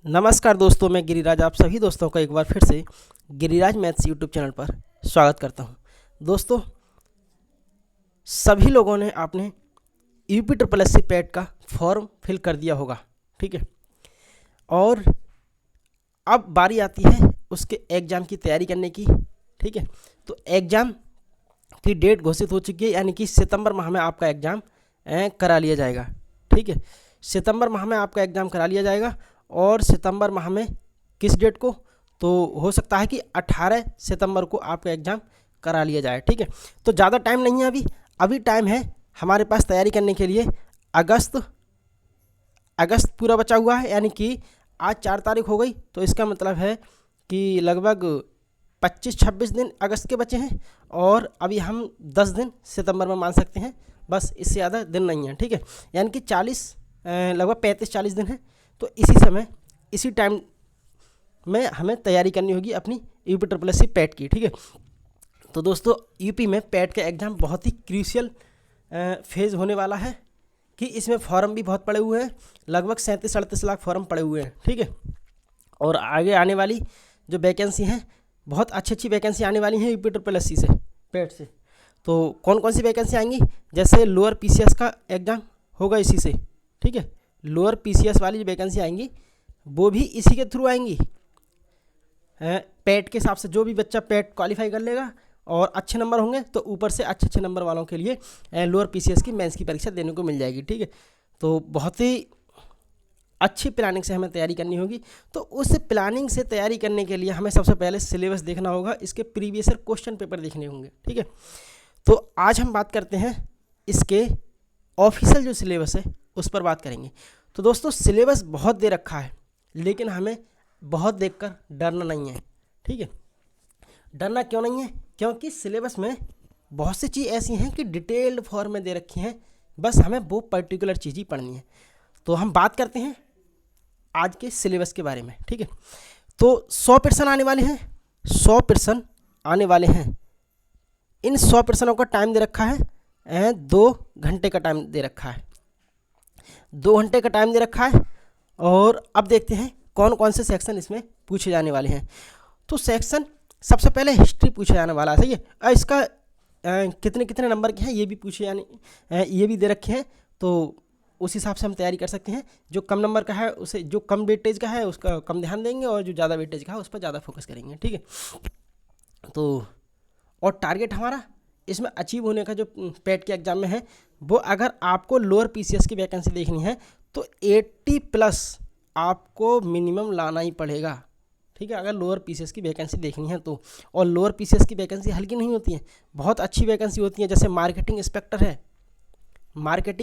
नमस्कार दोस्तों, मैं गिरिराज आप सभी दोस्तों का एक बार फिर से गिरिराज मैथ्स यूट्यूब चैनल पर स्वागत करता हूं। दोस्तों, सभी लोगों ने आपने UP triple S C PET का फॉर्म फिल कर दिया होगा, ठीक है। और अब बारी आती है उसके एग्ज़ाम की तैयारी करने की, ठीक है। तो एग्ज़ाम की डेट घोषित हो चुकी है, यानी कि सितंबर माह में आपका एग्ज़ाम करा लिया जाएगा, ठीक है। सितंबर माह में आपका एग्ज़ाम करा लिया जाएगा। और सितंबर माह में किस डेट को, तो हो सकता है कि 18 सितंबर को आपका एग्ज़ाम करा लिया जाए, ठीक है। तो ज़्यादा टाइम नहीं है, अभी टाइम है हमारे पास तैयारी करने के लिए। अगस्त पूरा बचा हुआ है, यानी कि आज 4 तारीख हो गई, तो इसका मतलब है कि लगभग 25-26 दिन अगस्त के बचे हैं। और अभी हम 10 दिन सितंबर में मान सकते हैं, बस इससे ज़्यादा दिन नहीं है, ठीक है। यानी कि लगभग 35-40 दिन है। तो इसी टाइम में हमें तैयारी करनी होगी अपनी UP triple S C PET की, ठीक है। तो दोस्तों, यूपी में पैट का एग्ज़ाम बहुत ही क्रूशियल फेज़ होने वाला है कि इसमें फॉर्म भी बहुत पड़े हुए हैं, लगभग 37-38 लाख फॉर्म पड़े हुए हैं, ठीक है। और आगे आने वाली जो वैकेंसी हैं, बहुत अच्छी वैकेंसी आने वाली हैं यूपी ट्रिपल एस सी से, पैट से। तो कौन कौन सी वैकेंसी आएंगी, जैसे लोअर पीसीएस का एग्ज़ाम होगा इसी से, ठीक है। लोअर पीसीएस वाली जो वैकेंसी आएंगी वो भी इसी के थ्रू आएंगी। पैट के हिसाब से जो भी बच्चा पैट क्वालिफाई कर लेगा और अच्छे नंबर होंगे, तो ऊपर से अच्छे नंबर वालों के लिए लोअर पीसीएस की मेंस की परीक्षा देने को मिल जाएगी, ठीक है। तो बहुत ही अच्छी प्लानिंग से हमें तैयारी करनी होगी। तो उस प्लानिंग से तैयारी करने के लिए हमें सबसे पहले सिलेबस देखना होगा, इसके प्रीवियस ईयर क्वेश्चन पेपर देखने होंगे, ठीक है। तो आज हम बात करते हैं इसके ऑफिशियल जो सिलेबस है उस पर बात करेंगे। तो दोस्तों, सिलेबस बहुत दे रखा है, लेकिन हमें बहुत देखकर डरना नहीं है, ठीक है। डरना क्यों नहीं है, क्योंकि सिलेबस में बहुत सी चीज़ ऐसी हैं कि डिटेल्ड फॉर्म में दे रखी हैं, बस हमें वो पर्टिकुलर चीज़ ही पढ़नी है। तो हम बात करते हैं आज के सिलेबस के बारे में, ठीक है। तो 100 प्रश्न आने वाले हैं, 100 प्रश्न आने वाले हैं। इन 100 प्रश्नों का टाइम दे रखा है 2 घंटे का टाइम दे रखा है, 2 घंटे का टाइम दे रखा है। और अब देखते हैं कौन कौन से सेक्शन इसमें पूछे जाने वाले हैं। तो सेक्शन सबसे पहले हिस्ट्री पूछा जाने वाला है, सही है। इसका कितने कितने नंबर के हैं ये भी पूछे जाने ये भी दे रखे हैं, तो उस हिसाब से हम तैयारी कर सकते हैं। जो कम नंबर का है उसे, जो कम वेटेज का है उसका कम ध्यान देंगे, और जो ज़्यादा वेटेज का है उस पर ज़्यादा फोकस करेंगे, ठीक है। तो और टारगेट हमारा इसमें अचीव होने का जो पैट के एग्ज़ाम में है, वो अगर आपको लोअर पीसीएस की वैकेंसी देखनी है तो 80+ आपको मिनिमम लाना ही पड़ेगा, ठीक है, अगर लोअर पीसीएस की वैकेंसी देखनी है तो। और लोअर पीसीएस की वैकेंसी हल्की नहीं होती है, बहुत अच्छी वैकेंसी होती है। जैसे मार्केटिंग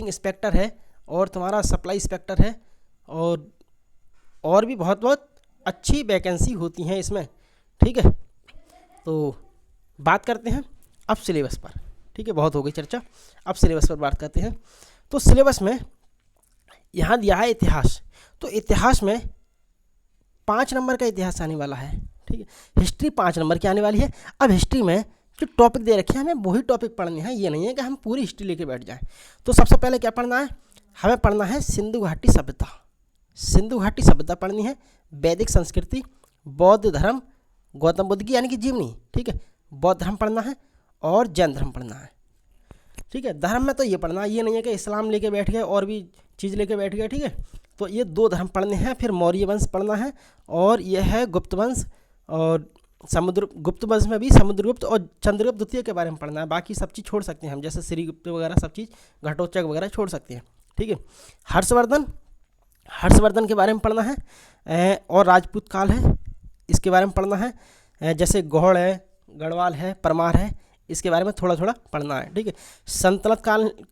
इंस्पेक्टर है और तुम्हारा सप्लाई इंस्पेक्टर है, और भी बहुत अच्छी वैकेंसी होती हैं इसमें, ठीक है। तो बात करते हैं अब सिलेबस पर, ठीक है। बहुत हो गई चर्चा, अब सिलेबस पर बात करते हैं। तो सिलेबस में यहाँ दिया है इतिहास। तो इतिहास में 5 नंबर का इतिहास आने वाला है, ठीक है। हिस्ट्री 5 नंबर की आने वाली है। अब हिस्ट्री में जो टॉपिक दे रखे हैं हमें वही टॉपिक पढ़ने हैं, ये नहीं है कि हम पूरी हिस्ट्री लेके बैठ जाएं। तो सबसे पहले क्या पढ़ना है, हमें पढ़ना है सिंधु घाटी सभ्यता पढ़नी है, वैदिक संस्कृति, बौद्ध धर्म, गौतम बुद्ध की यानी कि जीवनी, ठीक है, बौद्ध धर्म पढ़ना है, और जैन धर्म पढ़ना है, ठीक है। धर्म में तो ये पढ़ना है, ये नहीं है कि इस्लाम लेके बैठ गए और भी चीज़ लेके बैठ गए, ठीक है। तो ये 2 धर्म पढ़ने हैं। फिर मौर्य वंश पढ़ना है, और यह है गुप्त वंश, और गुप्त वंश में भी समुद्रगुप्त और चंद्रगुप्त द्वितीय के बारे में पढ़ना है। बाकी सब चीज़ छोड़ सकते हैं हम, जैसे श्रीगुप्त वगैरह सब चीज़, घटोत्कच वगैरह छोड़ सकते हैं, ठीक है। हर्षवर्धन के बारे में पढ़ना है, और राजपूत काल है इसके बारे में पढ़ना है। जैसे गौड़ है, गढ़वाल है, परमार है, इसके बारे में थोड़ा थोड़ा पढ़ना है, ठीक है। सल्तनत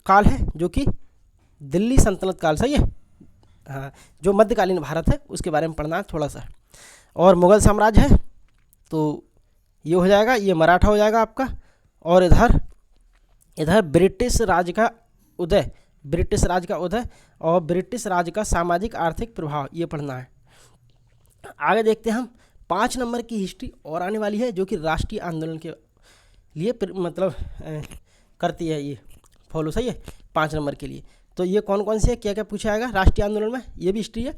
काल है, जो कि दिल्ली सल्तनत काल, सही है, हाँ, जो मध्यकालीन भारत है उसके बारे में पढ़ना है थोड़ा सा। और मुग़ल साम्राज्य है, तो ये हो जाएगा, ये मराठा हो जाएगा आपका। और इधर ब्रिटिश राज का उदय, और ब्रिटिश राज का सामाजिक आर्थिक प्रभाव, ये पढ़ना है। आगे देखते हैं हम 5 नंबर की हिस्ट्री और आने वाली है, जो कि राष्ट्रीय आंदोलन के लिए मतलब करती है, ये फॉलो, सही है, 5 नंबर के लिए। तो ये कौन कौन सी है, क्या क्या पूछा जाएगा राष्ट्रीय आंदोलन में, ये भी हिस्ट्री है।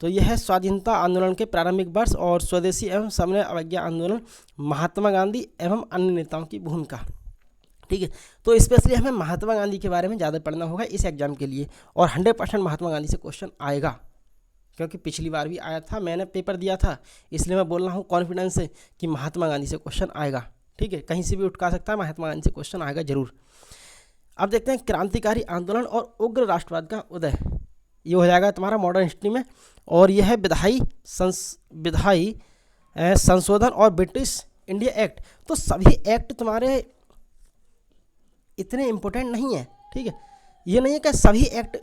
तो यह है स्वाधीनता आंदोलन के प्रारंभिक वर्ष और स्वदेशी एवं समन्वय अवज्ञा आंदोलन, महात्मा गांधी एवं अन्य नेताओं की भूमिका। ठीक है, तो स्पेशली हमें महात्मा गांधी के बारे में ज़्यादा पढ़ना होगा इस एग्जाम के लिए, और 100% महात्मा गांधी से क्वेश्चन आएगा, क्योंकि पिछली बार भी आया था, मैंने पेपर दिया था, इसलिए मैं बोल रहा हूँ कॉन्फिडेंस से कि महात्मा गांधी से क्वेश्चन आएगा। ठीक है, कहीं से भी उठा सकता है, महात्मा गांधी से क्वेश्चन आएगा जरूर। अब देखते हैं क्रांतिकारी आंदोलन और उग्र राष्ट्रवाद का उदय, ये हो जाएगा तुम्हारा मॉडर्न हिस्ट्री में, और यह है विधायी संशोधन और ब्रिटिश इंडिया एक्ट। तो सभी एक्ट तुम्हारे इतने इम्पोर्टेंट नहीं है। ठीक है, ये नहीं है कि सभी एक्ट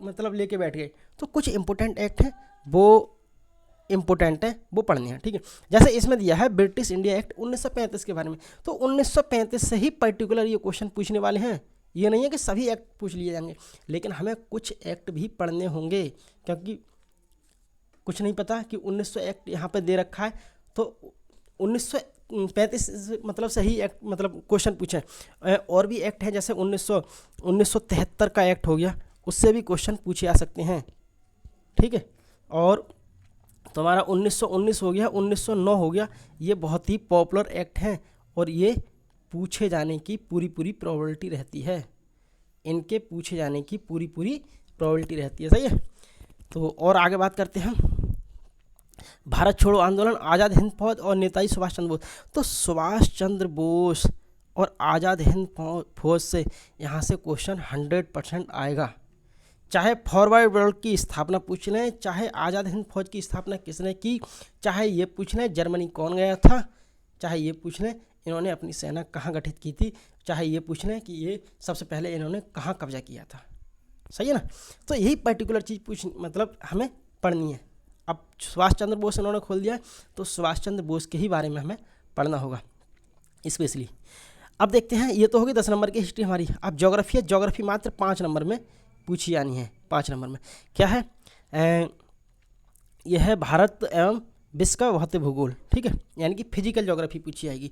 मतलब लेके बैठ गए, तो कुछ इम्पोर्टेंट एक्ट हैं वो इम्पोर्टेंट है, वो पढ़ने हैं। ठीक है, जैसे इसमें दिया है ब्रिटिश इंडिया एक्ट 1935 के बारे में, तो 1935 से ही पर्टिकुलर ये क्वेश्चन पूछने वाले हैं। ये नहीं है कि सभी एक्ट पूछ लिए जाएंगे, लेकिन हमें कुछ एक्ट भी पढ़ने होंगे, क्योंकि कुछ नहीं पता कि 1900 एक्ट यहाँ पे दे रखा है, तो 1935 मतलब सही एक्ट मतलब क्वेश्चन पूछे। और भी एक्ट है, जैसे 1973 का एक्ट हो गया, उससे भी क्वेश्चन पूछे जा सकते हैं। ठीक है, और तुम्हारा 1919 हो गया, 1909 हो गया, ये बहुत ही पॉपुलर एक्ट हैं और ये पूछे जाने की पूरी प्रोबेबिलिटी रहती है, इनके पूछे जाने की पूरी प्रोबेबिलिटी रहती है। सही है, तो और आगे बात करते हैं भारत छोड़ो आंदोलन, आज़ाद हिंद फौज और नेताजी सुभाष चंद्र बोस। तो सुभाष चंद्र बोस और आज़ाद हिंद फौज से यहाँ से क्वेश्चन 100% आएगा, चाहे फॉरवर्ड ब्लॉक की स्थापना पूछ लें, चाहे आज़ाद हिंद फौज की स्थापना किसने की, चाहे ये पूछ लें जर्मनी कौन गया था, चाहे ये पूछ लें इन्होंने अपनी सेना कहाँ गठित की थी, चाहे ये पूछ लें कि ये सबसे पहले इन्होंने कहाँ कब्जा किया था। सही है ना, तो यही पर्टिकुलर चीज़ मतलब हमें पढ़नी है। अब सुभाष चंद्र बोस इन्होंने खोल दिया है, तो सुभाष चंद्र बोस के ही बारे में हमें पढ़ना होगा स्पेशली। अब देखते हैं, ये तो होगी 10 नंबर की हिस्ट्री हमारी। अब ज्योग्राफी है, ज्योग्राफी मात्र 5 नंबर में पूछी जानी है। 5 नंबर में क्या है, यह है भारत एवं विश्व का भौतिक भूगोल। ठीक है, यानी कि फिजिकल ज्योग्राफी पूछी जाएगी।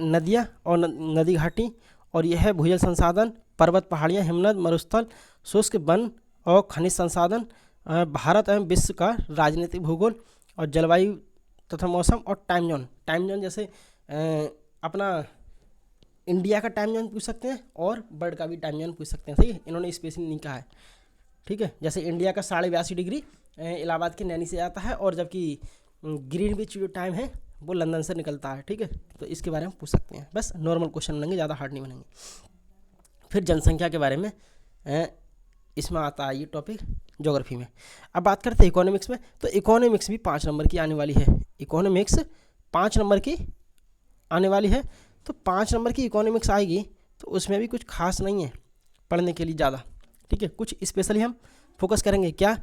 नदियाँ और नदी घाटी, और यह है भूजल संसाधन, पर्वत पहाड़ियाँ, हिमनद, मरुस्थल, शुष्क वन और खनिज संसाधन, भारत एवं विश्व का राजनीतिक भूगोल, और जलवायु तथा मौसम, और टाइम जोन। टाइम जोन जैसे अपना इंडिया का टाइम जोन पूछ सकते हैं और वर्ल्ड का भी टाइम जोन पूछ सकते हैं। सही है, इन्होंने स्पेशली नहीं कहा है। ठीक है, जैसे इंडिया का 82.5 डिग्री इलाहाबाद के नैनी से आता है, और जबकि ग्रीनविच जो टाइम है वो लंदन से निकलता है। ठीक है, तो इसके बारे में पूछ सकते हैं। बस नॉर्मल क्वेश्चन बनेंगे, ज़्यादा हार्ड नहीं बनेंगे। फिर जनसंख्या के बारे में इसमें आता है ये टॉपिक ज्योग्राफी में। अब बात करते हैं इकोनॉमिक्स में, तो इकोनॉमिक्स भी 5 नंबर की आने वाली है। इकोनॉमिक्स 5 नंबर की आने वाली है, तो 5 नंबर की इकोनॉमिक्स आएगी, तो उसमें भी कुछ खास नहीं है पढ़ने के लिए ज़्यादा। ठीक है, कुछ स्पेशली हम फोकस करेंगे। क्या,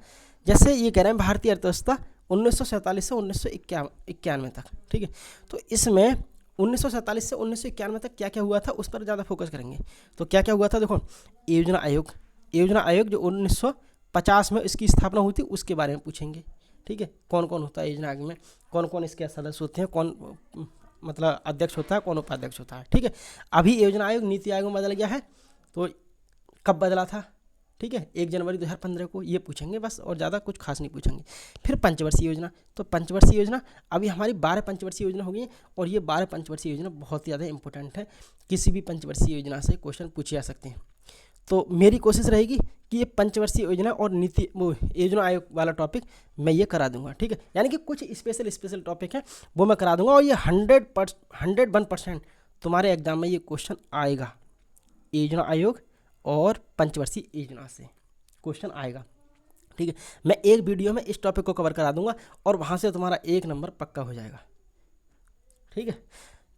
जैसे ये कह रहे हैं भारतीय अर्थव्यवस्था 1947 से 1991 तक। ठीक है, तो इसमें 1947 से 1991 तक क्या क्या हुआ था उस पर ज़्यादा फोकस करेंगे। तो क्या क्या हुआ था, देखो, योजना आयोग जो 1950 में इसकी स्थापना हुई थी उसके बारे में पूछेंगे। ठीक है, कौन कौन होता है योजना आयोग में, कौन कौन इसके सदस्य होते हैं, कौन मतलब अध्यक्ष होता है, कौन उपाध्यक्ष होता है। ठीक है, अभी योजना आयोग नीति आयोग में बदल गया है, तो कब बदला था, ठीक है, 1 जनवरी 2015 को, ये पूछेंगे बस, और ज़्यादा कुछ खास नहीं पूछेंगे। फिर पंचवर्षीय योजना, तो पंचवर्षीय योजना अभी हमारी 12 पंचवर्षीय योजना हो गई है, और ये 12 पंचवर्षीय योजना बहुत ज़्यादा इंपॉर्टेंट है, किसी भी पंचवर्षीय योजना से क्वेश्चन पूछे जा सकते हैं। तो मेरी कोशिश रहेगी कि ये पंचवर्षीय योजना और नीति वो योजना आयोग वाला टॉपिक मैं ये करा दूंगा। ठीक है, यानी कि कुछ स्पेशल टॉपिक है वो मैं करा दूंगा, और ये 101% तुम्हारे एग्जाम में ये क्वेश्चन आएगा। योजना आयोग और पंचवर्षीय योजना से क्वेश्चन आएगा। ठीक है, मैं एक वीडियो में इस टॉपिक को कवर करा दूंगा, और वहाँ से तुम्हारा 1 नंबर पक्का हो जाएगा। ठीक है,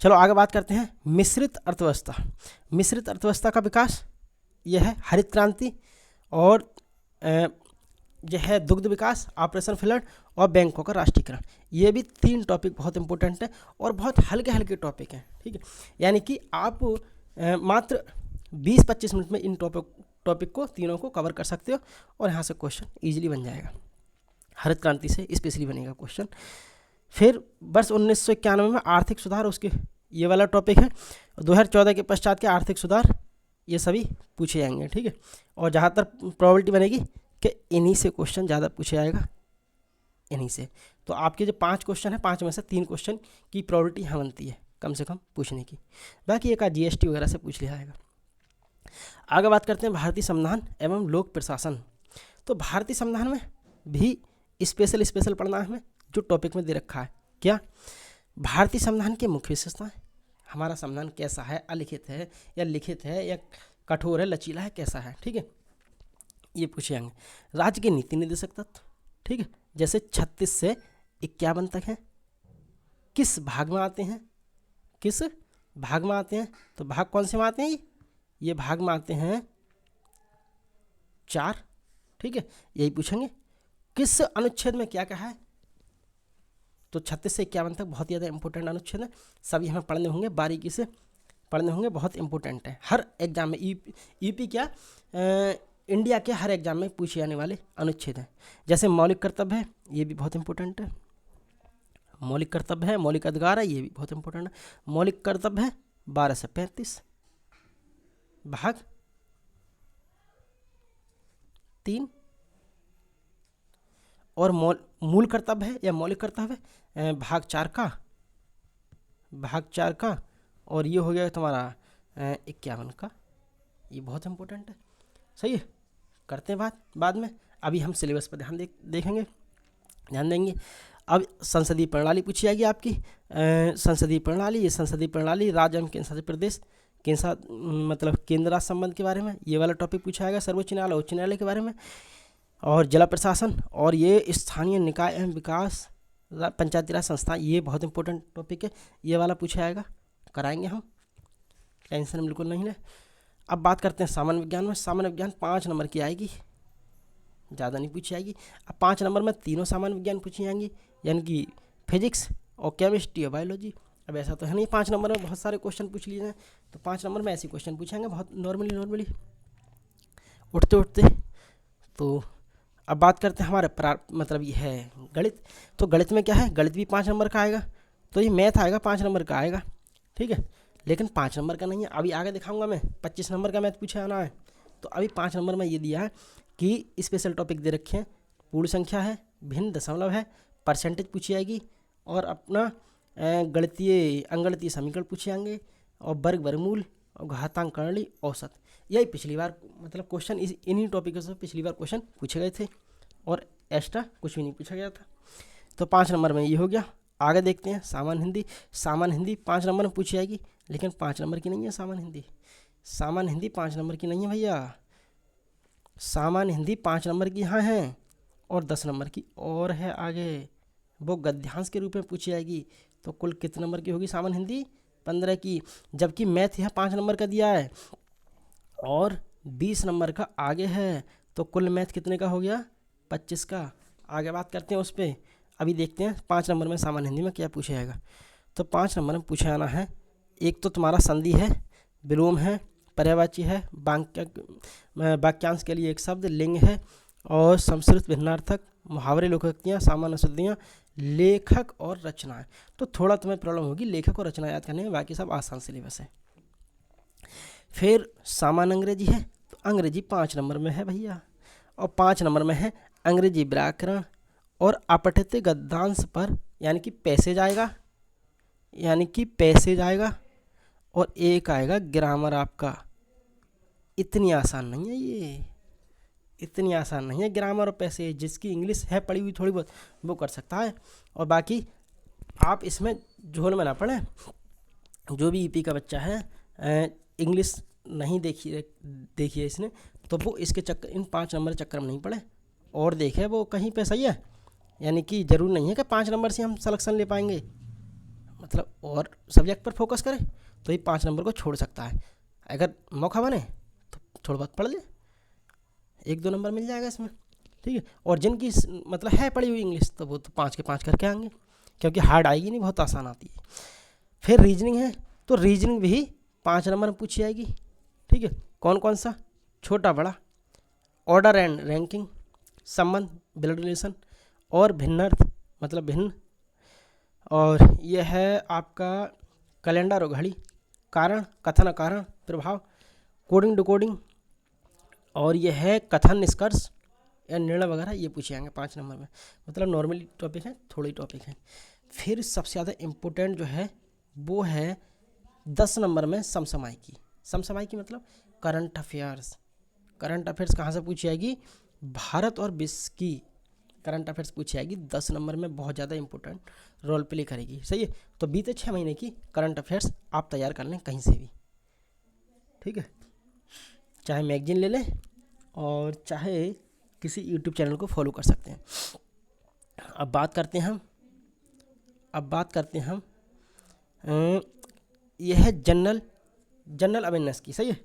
चलो आगे बात करते हैं मिश्रित अर्थव्यवस्था। मिश्रित अर्थव्यवस्था का विकास, यह है हरित क्रांति, और यह है दुग्ध विकास, ऑपरेशन फ्लड, और बैंकों का राष्ट्रीयकरण। ये भी 3 टॉपिक बहुत इंपॉर्टेंट है और बहुत हल्के टॉपिक हैं। ठीक है, यानी कि आप मात्र 20-25 मिनट में इन टॉपिक को तीनों को कवर कर सकते हो, और यहाँ से क्वेश्चन ईजिली बन जाएगा। हरित क्रांति से स्पेशली बनेगा क्वेश्चन। फिर वर्ष 1991 में आर्थिक सुधार, उसके ये वाला टॉपिक है। 2014 के पश्चात के आर्थिक सुधार, ये सभी पूछे जाएंगे। ठीक है, और जहाँ तक प्रोबेबिलिटी बनेगी कि इन्हीं से क्वेश्चन ज़्यादा पूछे जाएगा, इन्हीं से। तो आपके जो 5 क्वेश्चन है, 5 में से 3 क्वेश्चन की प्रोबेबिलिटी यहाँ बनती है कम से कम पूछने की, बाकी एक जीएसटी वगैरह से पूछ लिया जाएगा। आगे बात करते हैं भारतीय संविधान एवं लोक प्रशासन। तो भारतीय संविधान में भी स्पेशल पढ़ना है हमें, जो टॉपिक में दे रखा है। क्या? भारतीय संविधान की मुख्य विशेषताएं, हमारा संविधान कैसा है, अलिखित है या लिखित है या कठोर है, लचीला है, कैसा है, ठीक है, ये पूछे जाएंगे। राज्य के नीति निर्देशक तत्व, ठीक है, जैसे 36 से 51 तक है, किस भाग में आते हैं, किस भाग में आते हैं, तो भाग कौन से में आते हैं, ये भाग में आते हैं 4, ठीक है, यही पूछेंगे। किस अनुच्छेद में क्या कहा है, तो 36 से 51 तक बहुत ज़्यादा इंपॉर्टेंट अनुच्छेद है, सभी हमें पढ़ने होंगे, बारीकी से पढ़ने होंगे, बहुत इंपॉर्टेंट है हर एग्जाम में। यूपी क्या इंडिया के हर एग्जाम में पूछे जाने वाले अनुच्छेद हैं। जैसे मौलिक कर्तव्य है, ये भी बहुत इंपॉर्टेंट है, मौलिक कर्तव्य है, मौलिक अधिकार है, ये भी बहुत इंपॉर्टेंट है। मौलिक कर्तव्य है 12 से 35, भाग 3, और मूल कर्तव्य है या मौलिक कर्तव्य है भाग 4 का, और ये हो गया तुम्हारा 51 का, ये बहुत इंपॉर्टेंट है, सही है, करते हैं बात बाद में। अभी हम सिलेबस पर ध्यान देंगे। अब संसदीय प्रणाली पूछी जाएगी आपकी, संसदीय प्रणाली, ये संसदीय प्रणाली राज्य एवं केंद्र शासित प्रदेश, मतलब केंद्र राज्य संबंध के बारे में ये वाला टॉपिक पूछा जाएगा, सर्वोच्च न्यायालय उच्च न्यायालय के बारे में, और जिला प्रशासन, और ये स्थानीय निकाय एवं विकास पंचायती राज संस्था, ये बहुत इंपॉर्टेंट टॉपिक है, ये वाला पूछा जाएगा, कराएंगे हम, टेंशन बिल्कुल नहीं है। अब बात करते हैं सामान्य विज्ञान में। सामान्य विज्ञान 5 नंबर की आएगी, ज़्यादा नहीं पूछी जाएगी। अब 5 नंबर में तीनों सामान्य विज्ञान पूछी जाएंगी, यानी कि फिजिक्स और केमिस्ट्री और बायोलॉजी। अब ऐसा तो है नहीं 5 नंबर में बहुत सारे क्वेश्चन पूछ लिए जाएँ, तो 5 नंबर में ऐसे क्वेश्चन पूछेंगे बहुत नॉर्मली उठते। तो अब बात करते हैं हमारे मतलब ये है गणित। तो गणित में क्या है, गणित भी 5 नंबर का आएगा, तो ये मैथ आएगा 5 नंबर का आएगा, ठीक है, लेकिन 5 नंबर का नहीं है। अभी आगे दिखाऊंगा मैं, 25 नंबर का मैथ पूछा आना है। तो अभी 5 नंबर में ये दिया है कि स्पेशल टॉपिक दे रखे हैं, पूर्ण संख्या है, भिन्न दशमलव है, परसेंटेज पूछी जाएगी, और अपना गणितीय अंगणितीय समीकरण पूछे जाएंगे, और वर्गमूल और घातांक प्रणाली, औसत। यही पिछली बार मतलब क्वेश्चन इन्हीं टॉपिकों से पिछली बार क्वेश्चन पूछे गए थे, और एक्स्ट्रा कुछ भी नहीं पूछा गया था। तो 5 नंबर में ये हो गया। आगे देखते हैं सामान्य हिंदी। सामान्य हिंदी 5 नंबर में पूछी जाएगी, लेकिन 5 नंबर की नहीं है सामान्य हिंदी। सामान्य हिंदी 5 नंबर की नहीं है भैया, सामान्य हिंदी 5 नंबर की यहाँ है, और 10 नंबर की और है आगे, वो गद्यांश के रूप में पूछी जाएगी। तो कुल कितने नंबर की होगी सामान्य हिंदी? 15 की। जबकि मैथ यहाँ 5 नंबर का दिया है और 20 नंबर का आगे है, तो कुल मैथ कितने का हो गया? 25 का। आगे बात करते हैं उस पर। अभी देखते हैं 5 नंबर में सामान्य हिंदी में क्या पूछा जाएगा। तो 5 नंबर में पूछा जाना है, एक तो तुम्हारा संधि है, विलोम है, पर्यायवाची है, वाक्यांश के लिए एक शब्द, लिंग है, और संस्कृत भिन्नार्थक, मुहावरे, लोकोक्तियाँ, सामान्य शुद्धियाँ, लेखक और रचनाएं। तो थोड़ा तुम्हें प्रॉब्लम होगी लेखक और रचना याद करने में, बाकी सब आसान सिलेबस है। फिर सामान्य अंग्रेजी है, तो अंग्रेजी 5 नंबर में है भैया, और 5 नंबर में है अंग्रेजी व्याकरण और अपठित गद्यांश पर, यानी कि पैसेज आएगा, और एक आएगा ग्रामर आपका। इतनी आसान नहीं है ये, इतनी आसान नहीं है ग्रामर और पैसेज। जिसकी इंग्लिश है पढ़ी हुई थोड़ी बहुत वो कर सकता है, और बाकी आप इसमें झोल में ना पड़े। जो भी ईपी का बच्चा है इंग्लिश नहीं देखी है इसने, तो वो इसके चक्कर, इन 5 नंबर चक्कर में नहीं पड़े, और देखे वो कहीं पे सही है। यानी कि ज़रूर नहीं है कि 5 नंबर से हम सिलेक्शन ले पाएंगे, मतलब और सब्जेक्ट पर फोकस करें तो ये 5 नंबर को छोड़ सकता है। अगर मौका बने तो थोड़ा बहुत पढ़ ले, 1-2 नंबर मिल जाएगा इसमें, ठीक है। और जिनकी मतलब है पढ़ी हुई इंग्लिश, तो वो तो 5 के 5 करके आएंगे, क्योंकि हार्ड आएगी नहीं, बहुत आसान आती है। फिर रीजनिंग है, तो रीजनिंग भी 5 नंबर में पूछी जाएगी, ठीक है। कौन कौन सा? छोटा बड़ा, ऑर्डर एंड रैंकिंग, संबंध, ब्लड रिलेशन, और भिन्नार्थ मतलब भिन्न, और यह है आपका कैलेंडर और घड़ी, कारण, कथन, अकारण, प्रभाव, कोडिंग डिकोडिंग, और यह है कथन निष्कर्ष, या निर्णय वगैरह ये पूछे जाएंगे 5 नंबर में। मतलब नॉर्मली टॉपिक है, थोड़े टॉपिक हैं। फिर सबसे ज़्यादा इम्पोर्टेंट जो है वो है 10 नंबर में समसामयिकी। समसामयिकी मतलब करंट अफेयर्स। करंट अफेयर्स कहाँ से पूछी जाएगी? भारत और विश्व की करंट अफेयर्स पूछी जाएगी 10 नंबर में, बहुत ज़्यादा इंपॉर्टेंट रोल प्ले करेगी। सही है, तो बीते 6 महीने की करंट अफेयर्स आप तैयार कर लें कहीं से भी, ठीक है, चाहे मैगजीन ले लें और चाहे किसी यूट्यूब चैनल को फॉलो कर सकते हैं। अब बात करते हैं हम यह है जनरल अवेयरनेस की। सही है,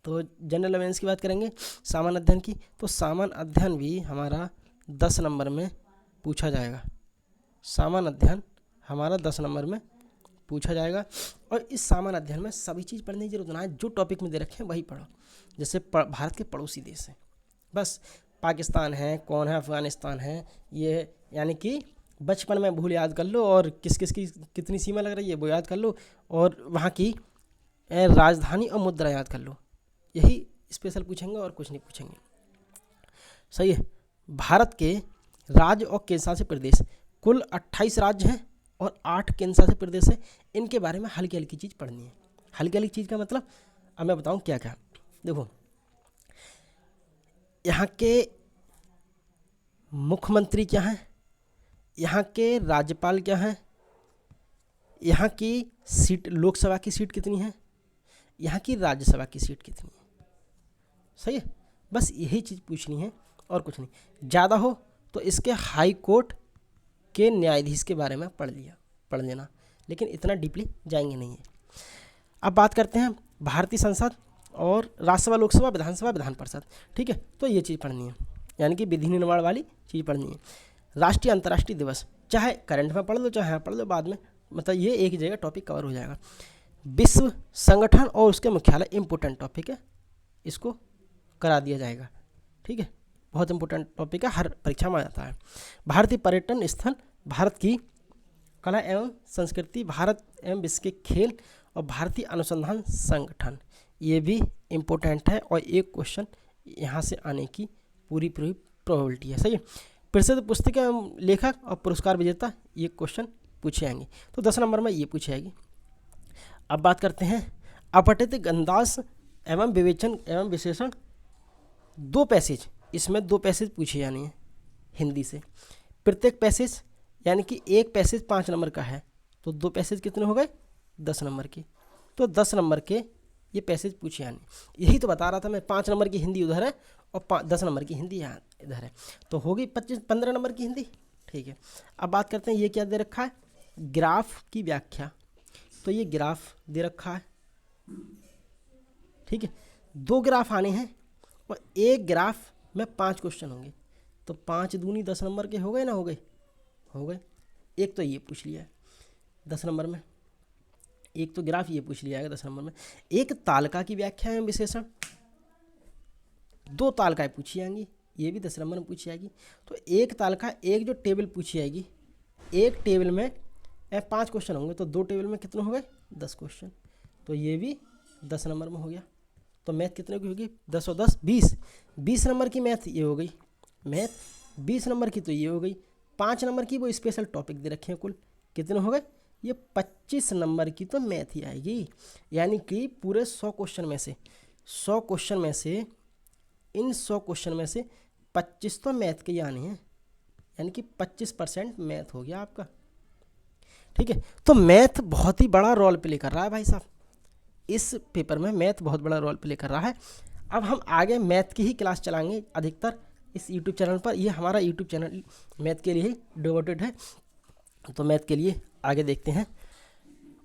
तो जनरल अवेयरनेस की बात करेंगे, सामान्य अध्ययन की। तो सामान्य अध्ययन भी हमारा 10 नंबर में पूछा जाएगा। सामान्य अध्ययन हमारा 10 नंबर में पूछा जाएगा। और इस सामान्य अध्ययन में सभी चीज़ पढ़ने की जरूरत ना है, जो टॉपिक में दे रखे हैं वही पढ़ो। जैसे भारत के पड़ोसी देश हैं, बस पाकिस्तान है, कौन है, अफगानिस्तान है, ये यानी कि बचपन में भूल याद कर लो, और किस किस की कितनी सीमा लग रही है वो याद कर लो, और वहाँ की राजधानी और मुद्रा याद कर लो। यही स्पेशल पूछेंगे और कुछ नहीं पूछेंगे। सही है, भारत के राज्य और केंद्र शासित प्रदेश कुल 28 राज्य हैं और 8 केंद्र शासित प्रदेश है। इनके बारे में हल्की हल्की चीज़ पढ़नी है। हल्की हल्की चीज़ का मतलब अब मैं बताऊँ क्या क्या। देखो, यहाँ के मुख्यमंत्री क्या हैं, यहाँ के राज्यपाल क्या हैं, यहाँ की सीट, लोकसभा की सीट कितनी है, यहाँ की राज्यसभा की सीट कितनी है। सही है, बस यही चीज़ पूछनी है और कुछ नहीं। ज़्यादा हो तो इसके हाई कोर्ट के न्यायाधीश के बारे में पढ़ लेना, लेकिन इतना डीपली जाएंगे नहीं है। अब बात करते हैं भारतीय संसद और राज्यसभा, लोकसभा, विधानसभा, विधान परिषद। ठीक है, तो ये चीज़ पढ़नी है, यानी कि विधि निर्माण वाली चीज़ पढ़नी है। राष्ट्रीय अंतर्राष्ट्रीय दिवस चाहे करंट में पढ़ लो चाहे पढ़ लो बाद में, मतलब ये एक ही जगह टॉपिक कवर हो जाएगा। विश्व संगठन और उसके मुख्यालय इंपॉर्टेंट टॉपिक है, इसको करा दिया जाएगा। ठीक है, बहुत इंपॉर्टेंट टॉपिक है, हर परीक्षा में आता है। भारतीय पर्यटन स्थल, भारत की कला एवं संस्कृति, भारत एवं विश्व के खेल और भारतीय अनुसंधान संगठन, ये भी इम्पोर्टेंट है और एक क्वेश्चन यहाँ से आने की पूरी प्रोबेबिलिटी है। सही है, प्रसिद्ध पुस्तक एवं लेखक और पुरस्कार विजेता, ये क्वेश्चन पूछे जाएंगे, तो 10 नंबर में ये पूछी जाएगी। अब बात करते हैं अपठित गंधांश एवं विवेचन एवं विशेषण, 2 पैसेज, इसमें 2 पैसेज पूछे जाने हैं हिंदी से। प्रत्येक पैसेज यानी कि एक पैसेज 5 नंबर का है, तो 2 पैसेज कितने हो गए? 10 नंबर के। तो 10 नंबर के ये पैसेज पूछे जाने। यही तो बता रहा था मैं, 5 नंबर की हिंदी उधर है और 10 नंबर की हिंदी यहाँ इधर है, तो होगी 15 नंबर की हिंदी। ठीक है, अब बात करते हैं ये क्या दे रखा है, ग्राफ की व्याख्या। तो ये ग्राफ दे रखा है, ठीक है, 2 ग्राफ आने हैं और एक ग्राफ में 5 क्वेश्चन होंगे, तो 5 दूनी 10 नंबर के हो गए ना, हो गए। एक तो ये पूछ लिया है 10 नंबर में, एक तो ग्राफ ये पूछ लिया है 10 नंबर में। एक तालिका की व्याख्या एवं विशेषण, 2 तालिकाएँ पूछी जाएंगी, ये भी 10 नंबर में पूछी जाएगी। तो एक तालिका, एक जो टेबल पूछी जाएगी, एक टेबल में 5 क्वेश्चन होंगे, तो 2 टेबल में कितने हो गए? 10 क्वेश्चन, तो ये भी 10 नंबर में हो गया। तो मैथ कितने की होगी? 10 और 10 20, 20 नंबर की मैथ ये हो गई, मैथ 20 नंबर की तो ये हो गई। 5 नंबर की वो स्पेशल टॉपिक दे रखे हैं, कुल कितने हो गए? ये 25 नंबर की तो मैथ ही आएगी। यानी कि पूरे 100 क्वेश्चन में से इन 100 क्वेश्चन में से 25 तो मैथ के ही आने हैं, यानी कि 25% मैथ हो गया आपका। ठीक है, तो मैथ बहुत ही बड़ा रोल प्ले कर रहा है भाई साहब, इस पेपर में मैथ बहुत बड़ा रोल प्ले कर रहा है। अब हम आगे मैथ की ही क्लास चलाएंगे अधिकतर इस यूट्यूब चैनल पर। ये हमारा यूट्यूब चैनल मैथ के लिए ही डिवोटेड है, तो मैथ के लिए आगे देखते हैं।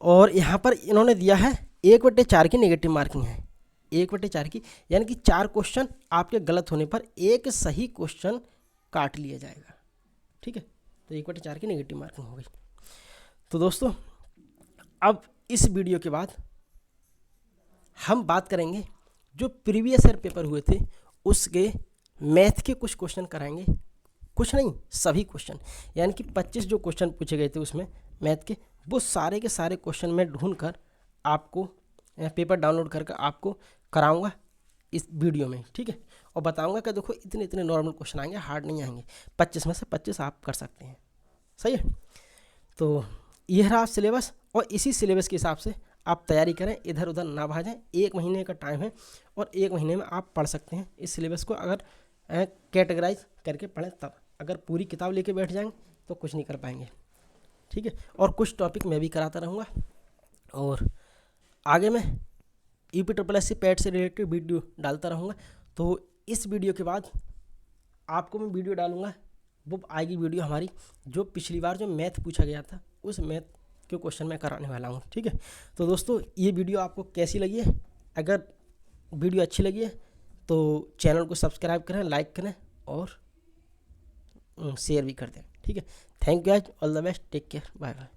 और यहाँ पर इन्होंने दिया है 1/4 की नेगेटिव मार्किंग है, 1/4 की, यानी कि 4 क्वेश्चन आपके गलत होने पर एक सही क्वेश्चन काट लिया जाएगा। ठीक है, तो 1/4 की नेगेटिव मार्किंग हो गई। तो दोस्तों, अब इस वीडियो के बाद हम बात करेंगे जो प्रीवियस ईयर पेपर हुए थे उसके मैथ के कुछ क्वेश्चन कराएंगे, कुछ नहीं सभी क्वेश्चन, यानी कि 25 जो क्वेश्चन पूछे गए थे उसमें मैथ के, वो सारे के सारे क्वेश्चन मैं ढूंढ कर आपको पेपर डाउनलोड करके आपको कराऊंगा इस वीडियो में। ठीक है, और बताऊंगा कि देखो इतने इतने नॉर्मल क्वेश्चन आएंगे, हार्ड नहीं आएंगे। 25 में से 25 आप कर सकते हैं। सही है। तो यह रहा सिलेबस, और इसी सिलेबस के हिसाब से आप तैयारी करें, इधर उधर ना भाजें। 1 महीने का टाइम है और 1 महीने में आप पढ़ सकते हैं इस सिलेबस को, अगर कैटेगराइज करके पढ़ें तब। अगर पूरी किताब लेके बैठ जाएंगे तो कुछ नहीं कर पाएंगे। ठीक है। और कुछ टॉपिक मैं भी कराता रहूँगा, और आगे मैं UPSSC पैट से रिलेटेड वीडियो डालता रहूँगा। तो इस वीडियो के बाद आपको मैं वीडियो डालूँगा, वो आएगी वीडियो हमारी, जो पिछली बार जो मैथ पूछा गया था उस मैथ के क्वेश्चन मैं कराने वाला हूँ। ठीक है। तो दोस्तों ये वीडियो आपको कैसी लगी है? अगर वीडियो अच्छी लगी है तो चैनल को सब्सक्राइब करें, लाइक करें और शेयर भी कर दें। ठीक है। Thank you guys, all the best, take care, bye bye.